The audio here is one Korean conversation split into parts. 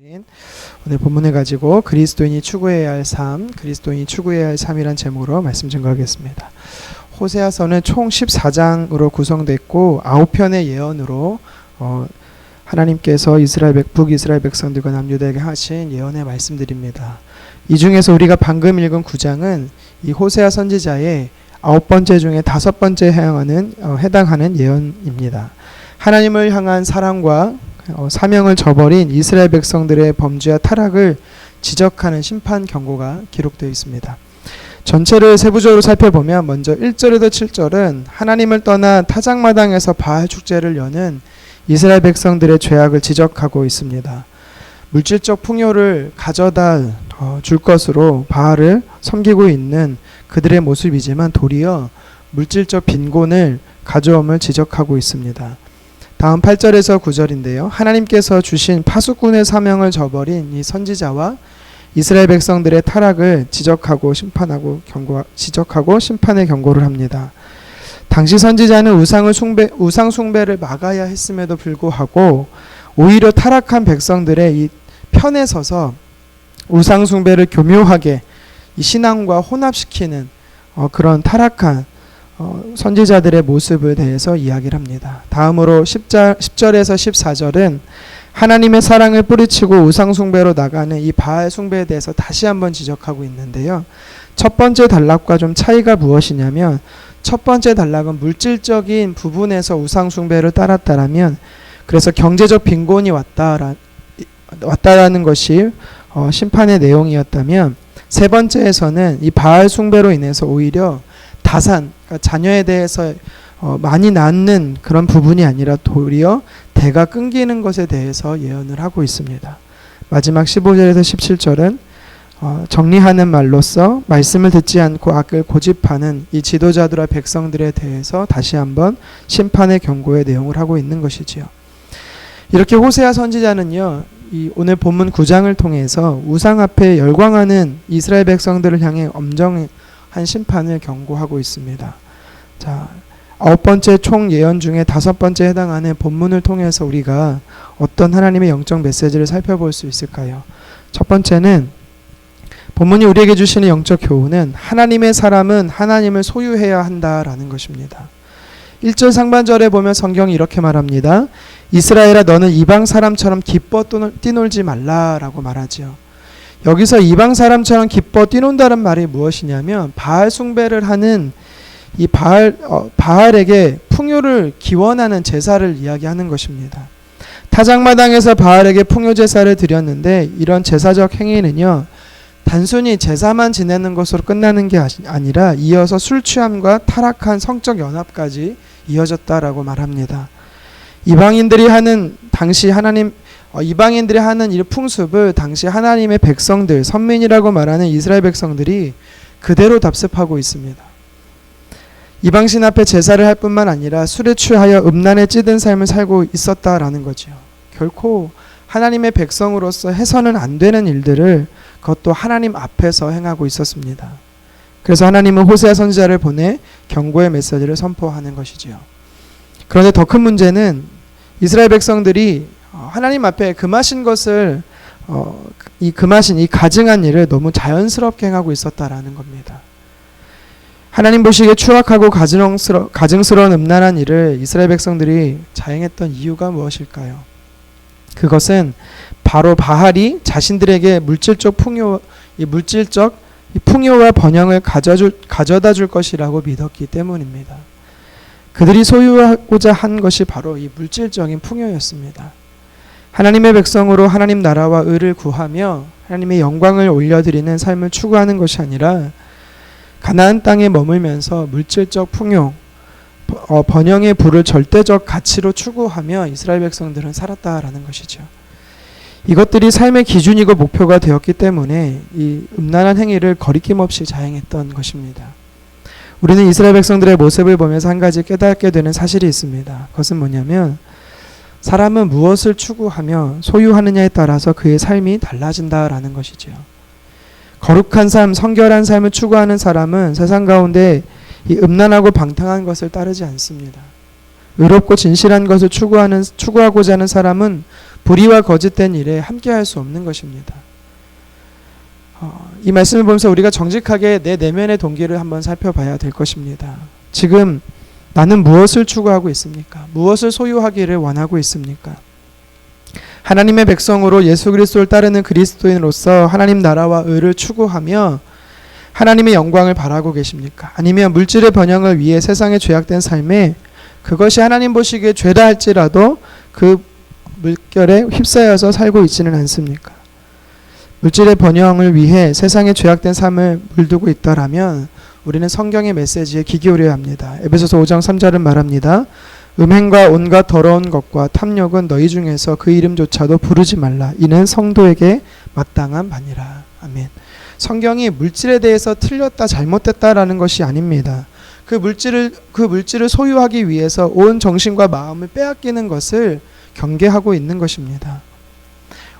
오늘 본문을 가지고 그리스도인이 추구해야 할 삶, 그리스도인이 추구해야 할 삶이란 제목으로 말씀 증거하겠습니다. 호세아서는 총 14장으로 구성됐고 9편의 예언으로 하나님께서 북이스라엘 백성들과 남유다에게 하신 예언의 말씀들입니다. 이 중에서 우리가 방금 읽은 9장은 이 호세아 선지자의 9번째 중에 5번째 해당하는 예언입니다. 하나님을 향한 사랑과 사명을 저버린 이스라엘 백성들의 범죄와 타락을 지적하는 심판 경고가 기록되어 있습니다. 전체를 세부적으로 살펴보면 먼저 1절에서 7절은 하나님을 떠나 타작마당에서 바알 축제를 여는 이스라엘 백성들의 죄악을 지적하고 있습니다. 물질적 풍요를 가져다 줄 것으로 바알을 섬기고 있는 그들의 모습이지만 도리어 물질적 빈곤을 가져옴을 지적하고 있습니다. 다음 8절에서 9절인데요. 하나님께서 주신 파수꾼의 사명을 저버린 이 선지자와 이스라엘 백성들의 타락을 지적하고 심판의 경고를 합니다. 당시 선지자는 우상 숭배를 막아야 했음에도 불구하고 오히려 타락한 백성들의 이 편에 서서 우상 숭배를 교묘하게 이 신앙과 혼합시키는 그런 타락한 선지자들의 모습에 대해서 이야기를 합니다. 다음으로 10절에서 14절은 하나님의 사랑을 뿌리치고 우상 숭배로 나가는 이 바알 숭배에 대해서 다시 한번 지적하고 있는데요. 첫 번째 단락과 좀 차이가 무엇이냐면 첫 번째 단락은 물질적인 부분에서 우상 숭배를 따랐다라면 그래서 경제적 빈곤이 왔다라는 것이 심판의 내용이었다면 세 번째에서는 이 바알 숭배로 인해서 오히려 다산, 그러니까 자녀에 대해서 많이 낳는 그런 부분이 아니라 도리어 대가 끊기는 것에 대해서 예언을 하고 있습니다. 마지막 15절에서 17절은 정리하는 말로써 말씀을 듣지 않고 악을 고집하는 이 지도자들과 백성들에 대해서 다시 한번 심판의 경고의 내용을 하고 있는 것이지요. 이렇게 호세아 선지자는요, 이 오늘 본문 9장을 통해서 우상 앞에 열광하는 이스라엘 백성들을 향해 엄정한 심판을 경고하고 있습니다. 자, 9번째 총 예언 중에 5번째 해당하는 본문을 통해서 우리가 어떤 하나님의 영적 메시지를 살펴볼 수 있을까요? 첫 번째는 본문이 우리에게 주시는 영적 교훈은 하나님의 사람은 하나님을 소유해야 한다라는 것입니다. 1절 상반절에 보면 성경이 이렇게 말합니다. 이스라엘아 너는 이방 사람처럼 기뻐 뛰놀지 말라라고 말하지요. 여기서 이방 사람처럼 기뻐 뛰논다는 말이 무엇이냐면 바알 숭배를 하는 이 바알에게 풍요를 기원하는 제사를 이야기하는 것입니다. 타작마당에서 바알에게 풍요 제사를 드렸는데 이런 제사적 행위는요, 단순히 제사만 지내는 것으로 끝나는 게 아니라 이어서 술 취함과 타락한 성적 연합까지 이어졌다라고 말합니다. 이방인들이 하는 이 풍습을 당시 하나님의 백성들, 선민이라고 말하는 이스라엘 백성들이 그대로 답습하고 있습니다. 이방신 앞에 제사를 할 뿐만 아니라 술에 취하여 음란에 찌든 삶을 살고 있었다라는 거죠. 결코 하나님의 백성으로서 해서는 안 되는 일들을 그것도 하나님 앞에서 행하고 있었습니다. 그래서 하나님은 호세아 선지자를 보내 경고의 메시지를 선포하는 것이지요. 그런데 더 큰 문제는 이스라엘 백성들이 하나님 앞에 금하신 것을 이 가증한 일을 너무 자연스럽게 행하고 있었다라는 겁니다. 하나님 보시기에 추악하고 가증스러운 음란한 일을 이스라엘 백성들이 자행했던 이유가 무엇일까요? 그것은 바로 바알이 자신들에게 물질적 풍요와 번영을 가져다 줄 것이라고 믿었기 때문입니다. 그들이 소유하고자 한 것이 바로 이 물질적인 풍요였습니다. 하나님의 백성으로 하나님 나라와 의를 구하며 하나님의 영광을 올려드리는 삶을 추구하는 것이 아니라 가나안 땅에 머물면서 물질적 풍요, 번영의 부를 절대적 가치로 추구하며 이스라엘 백성들은 살았다라는 것이죠. 이것들이 삶의 기준이고 목표가 되었기 때문에 이 음란한 행위를 거리낌 없이 자행했던 것입니다. 우리는 이스라엘 백성들의 모습을 보면서 한 가지 깨닫게 되는 사실이 있습니다. 그것은 뭐냐면 사람은 무엇을 추구하며 소유하느냐에 따라서 그의 삶이 달라진다라는 것이죠. 거룩한 삶, 성결한 삶을 추구하는 사람은 세상 가운데 이 음란하고 방탕한 것을 따르지 않습니다. 의롭고 진실한 것을 추구하고자 하는 사람은 불의와 거짓된 일에 함께할 수 없는 것입니다. 이 말씀을 보면서 우리가 정직하게 내 내면의 동기를 한번 살펴봐야 될 것입니다. 지금 나는 무엇을 추구하고 있습니까? 무엇을 소유하기를 원하고 있습니까? 하나님의 백성으로 예수 그리스도를 따르는 그리스도인으로서 하나님 나라와 의를 추구하며 하나님의 영광을 바라고 계십니까? 아니면 물질의 번영을 위해 세상에 죄악된 삶에 그것이 하나님 보시기에 죄다 할지라도 그 물결에 휩싸여서 살고 있지는 않습니까? 물질의 번영을 위해 세상에 죄악된 삶을 물들고 있다라면 우리는 성경의 메시지에 귀 기울여야 합니다. 에베소서 5장 3절은 말합니다. 음행과 온갖 더러운 것과 탐욕은 너희 중에서 그 이름조차도 부르지 말라. 이는 성도에게 마땅한 바니라. 아멘. 성경이 물질에 대해서 틀렸다 잘못됐다라는 것이 아닙니다. 그 물질을 소유하기 위해서 온 정신과 마음을 빼앗기는 것을 경계하고 있는 것입니다.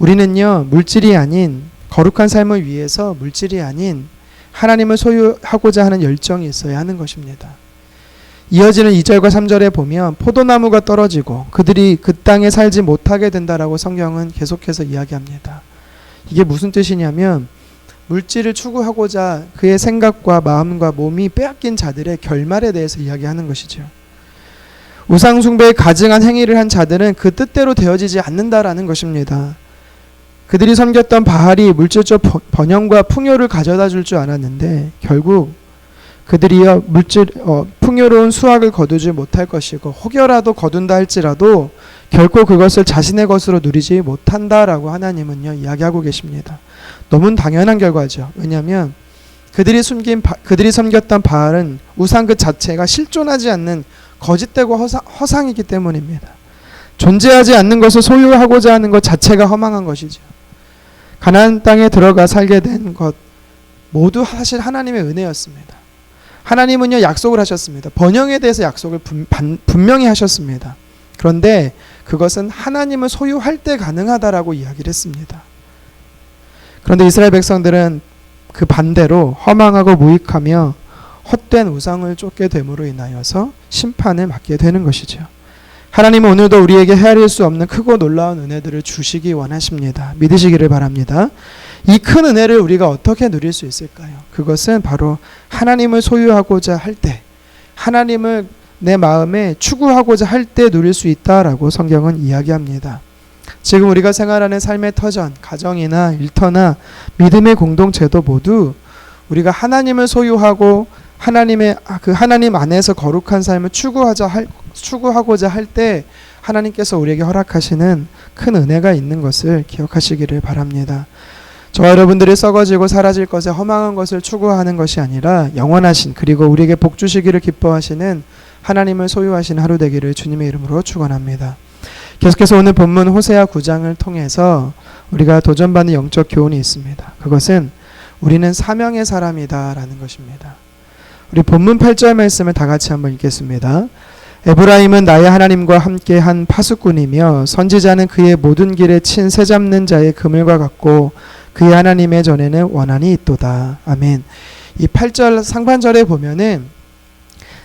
우리는요, 물질이 아닌 거룩한 삶을 위해서 물질이 아닌 하나님을 소유하고자 하는 열정이 있어야 하는 것입니다. 이어지는 2절과 3절에 보면 포도나무가 떨어지고 그들이 그 땅에 살지 못하게 된다라고 성경은 계속해서 이야기합니다. 이게 무슨 뜻이냐면 물질을 추구하고자 그의 생각과 마음과 몸이 빼앗긴 자들의 결말에 대해서 이야기하는 것이죠. 우상 숭배에 가증한 행위를 한 자들은 그 뜻대로 되어지지 않는다라는 것입니다. 그들이 섬겼던 바알이 물질적 번영과 풍요를 가져다 줄 줄 알았는데 결국 그들이요 풍요로운 수확을 거두지 못할 것이고 혹여라도 거둔다 할지라도 결코 그것을 자신의 것으로 누리지 못한다라고 하나님은요 이야기하고 계십니다. 너무 당연한 결과죠. 왜냐하면 그들이 섬겼던 바알은 우상 그 자체가 실존하지 않는 거짓되고 허상이기 때문입니다. 존재하지 않는 것을 소유하고자 하는 것 자체가 허망한 것이죠. 가나안 땅에 들어가 살게 된 것 모두 사실 하나님의 은혜였습니다. 하나님은요 약속을 하셨습니다. 번영에 대해서 약속을 분명히 하셨습니다. 그런데 그것은 하나님을 소유할 때 가능하다라고 이야기를 했습니다. 그런데 이스라엘 백성들은 그 반대로 허망하고 무익하며 헛된 우상을 쫓게 됨으로 인하여서 심판을 받게 되는 것이죠. 하나님은 오늘도 우리에게 헤아릴 수 없는 크고 놀라운 은혜들을 주시기 원하십니다. 믿으시기를 바랍니다. 이 큰 은혜를 우리가 어떻게 누릴 수 있을까요? 그것은 바로 하나님을 소유하고자 할 때, 하나님을 내 마음에 추구하고자 할 때 누릴 수 있다라고 성경은 이야기합니다. 지금 우리가 생활하는 삶의 터전, 가정이나 일터나 믿음의 공동체도 모두 우리가 하나님을 소유하고 하나님 안에서 거룩한 삶을 추구하고자 할 때 하나님께서 우리에게 허락하시는 큰 은혜가 있는 것을 기억하시기를 바랍니다. 저와 여러분들이 썩어지고 사라질 것에 허망한 것을 추구하는 것이 아니라 영원하신 그리고 우리에게 복 주시기를 기뻐하시는 하나님을 소유하신 하루 되기를 주님의 이름으로 축원합니다. 계속해서 오늘 본문 호세아 9장을 통해서 우리가 도전받는 영적 교훈이 있습니다. 그것은 우리는 사명의 사람이다라는 것입니다. 우리 본문 8절 말씀을 다 같이 한번 읽겠습니다. 에브라임은 나의 하나님과 함께 한 파수꾼이며 선지자는 그의 모든 길에 친 새잡는 자의 그물과 같고 그의 하나님의 전에는 원한이 있도다. 아멘. 이 8절 상반절에 보면은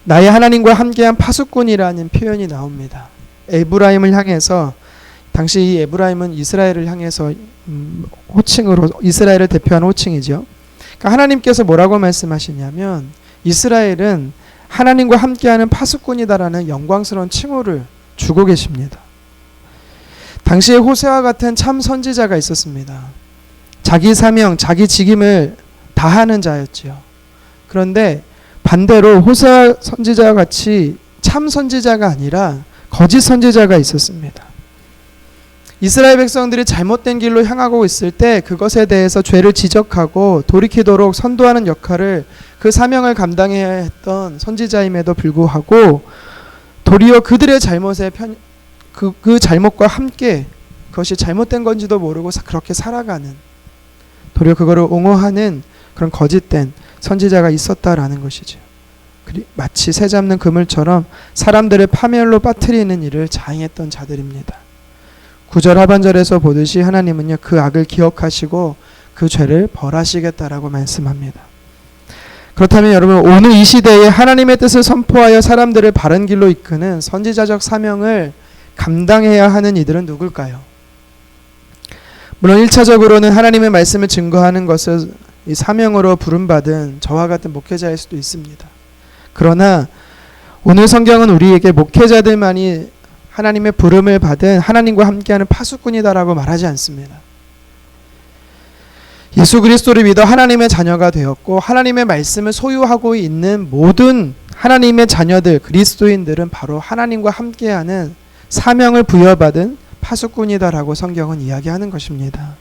나의 하나님과 함께한 파수꾼이라는 표현이 나옵니다. 에브라임을 향해서 당시 이 에브라임은 이스라엘을 향해서 호칭으로 이스라엘을 대표한 호칭이죠. 그러니까 하나님께서 뭐라고 말씀하시냐면 이스라엘은 하나님과 함께하는 파수꾼이다라는 영광스러운 칭호를 주고 계십니다. 당시에 호세와 같은 참 선지자가 있었습니다. 자기 사명, 자기 직임을 다하는 자였지요. 그런데 반대로 호세아 선지자와 같이 참 선지자가 아니라 거짓 선지자가 있었습니다. 이스라엘 백성들이 잘못된 길로 향하고 있을 때 그것에 대해서 죄를 지적하고 돌이키도록 선도하는 역할을 그 사명을 감당해야 했던 선지자임에도 불구하고 도리어 그들의 잘못에 그 잘못과 함께 그것이 잘못된 건지도 모르고 그렇게 살아가는 도리어 그거를 옹호하는 그런 거짓된 선지자가 있었다라는 것이죠. 마치 새 잡는 그물처럼 사람들을 파멸로 빠뜨리는 일을 자행했던 자들입니다. 9절 하반절에서 보듯이 하나님은요 그 악을 기억하시고 그 죄를 벌하시겠다라고 말씀합니다. 그렇다면 여러분 오늘 이 시대에 하나님의 뜻을 선포하여 사람들을 바른 길로 이끄는 선지자적 사명을 감당해야 하는 이들은 누굴까요? 물론 1차적으로는 하나님의 말씀을 증거하는 것을 이 사명으로 부름받은 저와 같은 목회자일 수도 있습니다. 그러나 오늘 성경은 우리에게 목회자들만이 하나님의 부름을 받은 하나님과 함께하는 파수꾼이다라고 말하지 않습니다. 예수 그리스도를 믿어 하나님의 자녀가 되었고 하나님의 말씀을 소유하고 있는 모든 하나님의 자녀들, 그리스도인들은 바로 하나님과 함께하는 사명을 부여받은 파수꾼이다라고 성경은 이야기하는 것입니다.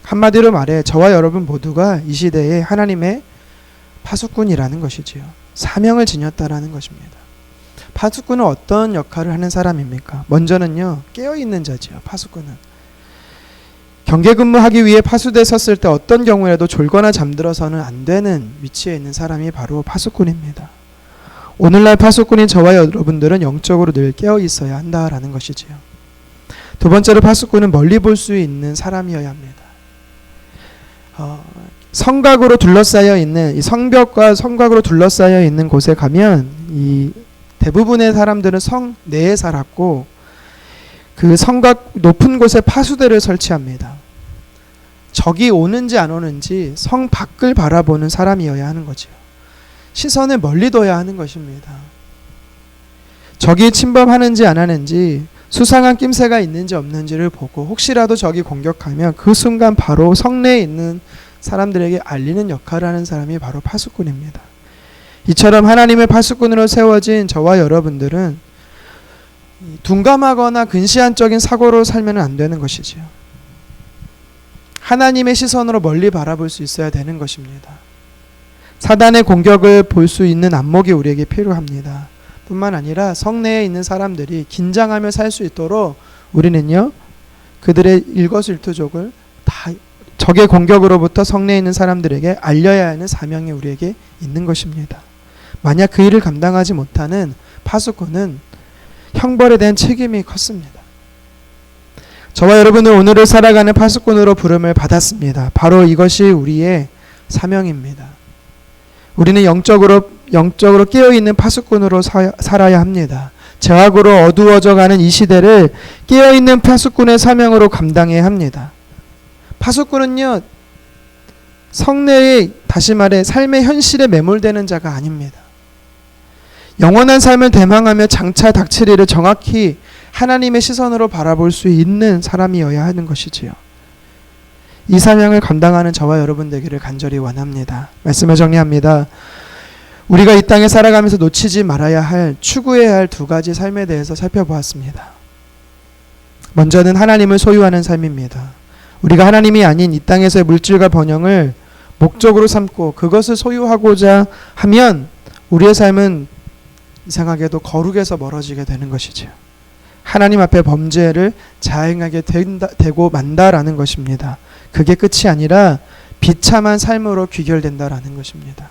한마디로 말해 저와 여러분 모두가 이 시대에 하나님의 파수꾼이라는 것이지요. 사명을 지녔다라는 것입니다. 파수꾼은 어떤 역할을 하는 사람입니까? 먼저는요, 깨어있는 자지요. 파수꾼은 경계 근무하기 위해 파수대에 섰을 때 어떤 경우에도 졸거나 잠들어서는 안 되는 위치에 있는 사람이 바로 파수꾼입니다. 오늘날 파수꾼인 저와 여러분들은 영적으로 늘 깨어 있어야 한다라는 것이지요. 두 번째로 파수꾼은 멀리 볼 수 있는 사람이어야 합니다. 성곽으로 둘러싸여 있는 이 성벽과 성곽으로 둘러싸여 있는 곳에 가면 이 대부분의 사람들은 성 내에 살았고 그 성곽 높은 곳에 파수대를 설치합니다. 적이 오는지 안 오는지 성 밖을 바라보는 사람이어야 하는 거죠. 시선을 멀리 둬야 하는 것입니다. 적이 침범하는지 안 하는지 수상한 낌새가 있는지 없는지를 보고 혹시라도 적이 공격하면 그 순간 바로 성내에 있는 사람들에게 알리는 역할을 하는 사람이 바로 파수꾼입니다. 이처럼 하나님의 파수꾼으로 세워진 저와 여러분들은 둔감하거나 근시안적인 사고로 살면 안 되는 것이지요. 하나님의 시선으로 멀리 바라볼 수 있어야 되는 것입니다. 사단의 공격을 볼 수 있는 안목이 우리에게 필요합니다. 뿐만 아니라 성내에 있는 사람들이 긴장하며 살 수 있도록 우리는요, 그들의 일거수일투족을 다 적의 공격으로부터 성내에 있는 사람들에게 알려야 하는 사명이 우리에게 있는 것입니다. 만약 그 일을 감당하지 못하는 파수꾼은 형벌에 대한 책임이 컸습니다. 저와 여러분은 오늘을 살아가는 파수꾼으로 부름을 받았습니다. 바로 이것이 우리의 사명입니다. 우리는 영적으로 깨어있는 파수꾼으로 살아야 합니다. 죄악으로 어두워져가는 이 시대를 깨어있는 파수꾼의 사명으로 감당해야 합니다. 파수꾼은요, 성내의 다시 말해 삶의 현실에 매몰되는 자가 아닙니다. 영원한 삶을 대망하며 장차 닥칠 일을 정확히 하나님의 시선으로 바라볼 수 있는 사람이어야 하는 것이지요. 이 사명을 감당하는 저와 여러분 되기를 간절히 원합니다. 말씀을 정리합니다. 우리가 이 땅에 살아가면서 놓치지 말아야 할, 추구해야 할 두 가지 삶에 대해서 살펴보았습니다. 먼저는 하나님을 소유하는 삶입니다. 우리가 하나님이 아닌 이 땅에서의 물질과 번영을 목적으로 삼고 그것을 소유하고자 하면 우리의 삶은 이상하게도 거룩에서 멀어지게 되는 것이죠. 하나님 앞에 범죄를 자행하게 되고 만다라는 것입니다. 그게 끝이 아니라 비참한 삶으로 귀결된다라는 것입니다.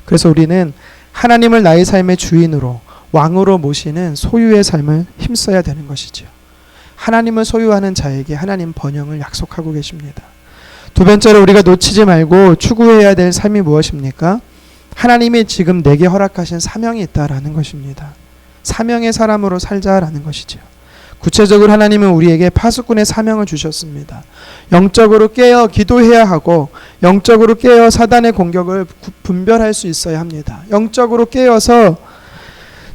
그래서 우리는 하나님을 나의 삶의 주인으로 왕으로 모시는 소유의 삶을 힘써야 되는 것이죠. 하나님을 소유하는 자에게 하나님 번영을 약속하고 계십니다. 두 번째로 우리가 놓치지 말고 추구해야 될 삶이 무엇입니까? 하나님이 지금 내게 허락하신 사명이 있다라는 것입니다. 사명의 사람으로 살자라는 것이죠. 구체적으로 하나님은 우리에게 파수꾼의 사명을 주셨습니다. 영적으로 깨어 기도해야 하고 영적으로 깨어 사단의 공격을 분별할 수 있어야 합니다. 영적으로 깨어서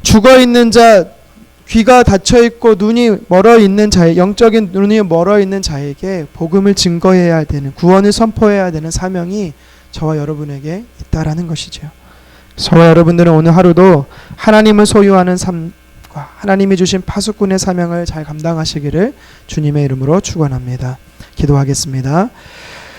죽어있는 자, 귀가 닫혀있고 눈이 멀어있는 자에, 영적인 눈이 멀어있는 자에게 복음을 증거해야 되는, 구원을 선포해야 되는 사명이 저와 여러분에게 있다라는 것이죠. 저와 여러분들은 오늘 하루도 하나님을 소유하는 삶과 하나님이 주신 파수꾼의 사명을 잘 감당하시기를 주님의 이름으로 축원합니다. 기도하겠습니다.